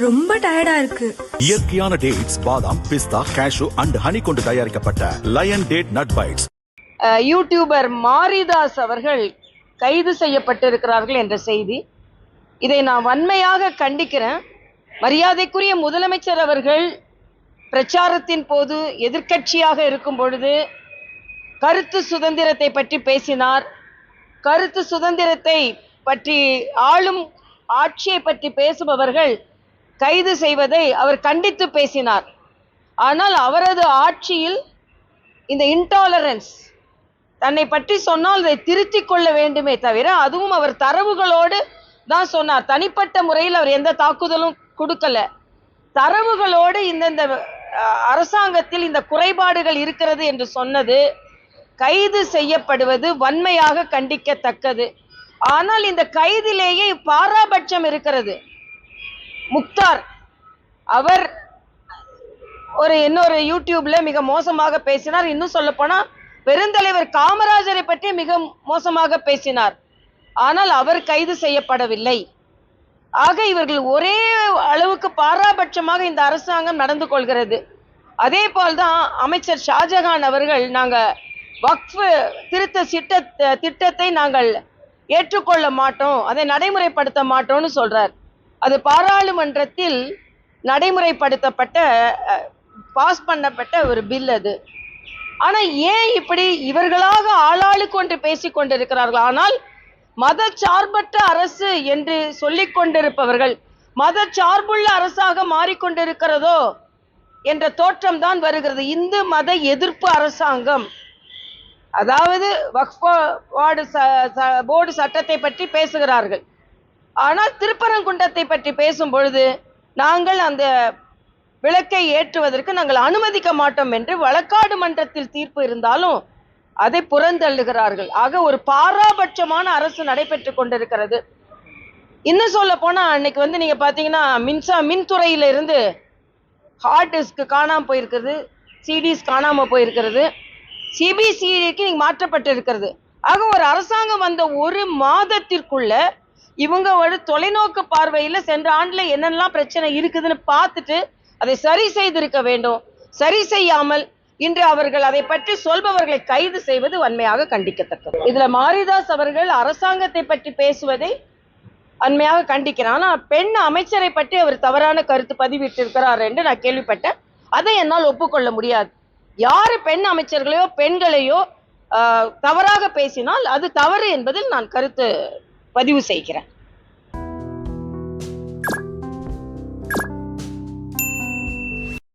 ரொம்ப டயர்டா இருக்கு. இயற்கையான டேட்ஸ், பாதாம், பிஸ்தா, கேஷு அண்ட் ஹனி கொண்டு தயாரிக்கப்பட்ட Lion date nut bites. Youtuber Maridhas அவர்கள் கைது செய்யப்பட்டிருக்கிறார்கள் என்ற செய்தி, இதை நான் வன்மையாக கண்டிக்கிறேன். மரியாதைக்குரிய முதலமைச்சர் அவர்கள் பிரச்சாரத்தின் போது எதிர்க்கட்சியாக இருக்கும் பொழுது கருத்து சுதந்திரத்தை பற்றி பேசினார். கருத்து சுதந்திரத்தை பற்றி, ஆளும் ஆட்சியை பற்றி பேசுபவர்கள் கைது செய்வதை அவர் கண்டித்து பேசினார். ஆனால் அவரது ஆட்சியில் இந்த இன்டாலரன்ஸ், தன்னை பற்றி சொன்னால் அதை திருத்திக் கொள்ள வேண்டுமே தவிர, அதுவும் அவர் தரவுகளோடு தான் சொன்னார். தனிப்பட்ட முறையில் அவர் எந்த தாக்குதலும் கொடுக்கல. தரவுகளோடு இந்த அரசாங்கத்தில் இந்த குறைபாடுகள் இருக்கிறது என்று சொன்னது, கைது செய்யப்படுவது வன்மையாக கண்டிக்கத்தக்கது. ஆனால் இந்த கைதிலேயே பாராபட்சம் இருக்கிறது. முக்தார் அவர் இன்னொரு யூடியூப்ல மிக மோசமாக பேசினார். இன்னும் சொல்ல போனா பெருந்தலைவர் காமராஜரை பற்றி மிக மோசமாக பேசினார். ஆனால் அவர் கைது செய்யப்படவில்லை. ஆக இவர்கள் ஒரே அளவுக்கு பாராபட்சமாக இந்த அரசாங்கம் நடந்து கொள்கிறது. அதே போல்தான் அமைச்சர் ஷாஜகான் அவர்கள், நாங்க வக்ஃப் திருத்த திட்டத்தை நாங்கள் ஏற்றுக்கொள்ள மாட்டோம், அதை நடைமுறைப்படுத்த மாட்டோம்னு சொல்றார். அது பாராளுமன்றத்தில் நடைமுறைப்படுத்தப்பட்ட, பாஸ் பண்ணப்பட்ட ஒரு பில் அது. ஆனா ஏன் இப்படி இவர்களாக ஆளாளுக்கு ஒன்று பேசிக் கொண்டிருக்கிறார்கள்? ஆனால் மத சார்பற்ற அரசு என்று சொல்லிக் கொண்டிருப்பவர்கள் மத சார்புள்ள அரசாக மாறிக்கொண்டிருக்கிறதோ என்ற தோற்றம் தான் வருகிறது. இந்து மத எதிர்ப்பு அரசாங்கம். அதாவது வக்ஃப் போர்டு சட்டத்தை பற்றி பேசுகிறார்கள். ஆனால் திருப்பரங்குன்றத்தை பற்றி பேசும் பொழுது நாங்கள் அந்த விளக்கை ஏற்றுவதற்கு நாங்கள் அனுமதிக்க மாட்டோம் என்று வழக்காடு மன்றத்தில் தீர்ப்பு இருந்தாலும் அதை புறந்தள்ளுகிறார்கள். ஆக ஒரு பாராபட்சமான அரசு நடைபெற்று கொண்டிருக்கிறது. இன்னும் சொல்ல போனா, அன்னைக்கு நீங்க பாத்தீங்கன்னா மின்துறையில இருந்து ஹார்ட் டிஸ்க் காணாம போயிருக்கிறது, சிடிஸ் காணாம போயிருக்கிறது, சிபிசிஐக்கு நீங்க மாற்றப்பட்டு இருக்கிறது. ஆக ஒரு அரசாங்கம் வந்த ஒரு மாதத்திற்குள்ள இவங்க ஒரு தொலைநோக்கு பார்வையில சென்ற ஆண்டுல என்னெல்லாம் பிரச்சனை இருக்குதுன்னு பார்த்துட்டு அதை சரி செய்திருக்க வேண்டும். சரி செய்யாமல் இன்று அவர்கள் அதை பற்றி சொல்பவர்களை கைது செய்வது வன்மையாக கண்டிக்கத்தக்கது. இதுல மாரிதாஸ் அவர்கள் அரசாங்கத்தை பற்றி பேசுவதை வன்மையாக கண்டிக்கிறார். ஆனா பெண் அமைச்சரை பற்றி அவர் தவறான கருத்து பதிவிட்டிருக்கிறார் என்று நான் கேள்விப்பட்டேன். அதை என்னால் ஒப்புக்கொள்ள முடியாது. யாரு பெண் அமைச்சர்களையோ பெண்களையோ தவறாக பேசினால் அது தவறு என்பதில் நான் கருத்து பதிவு செய்கிறேன்.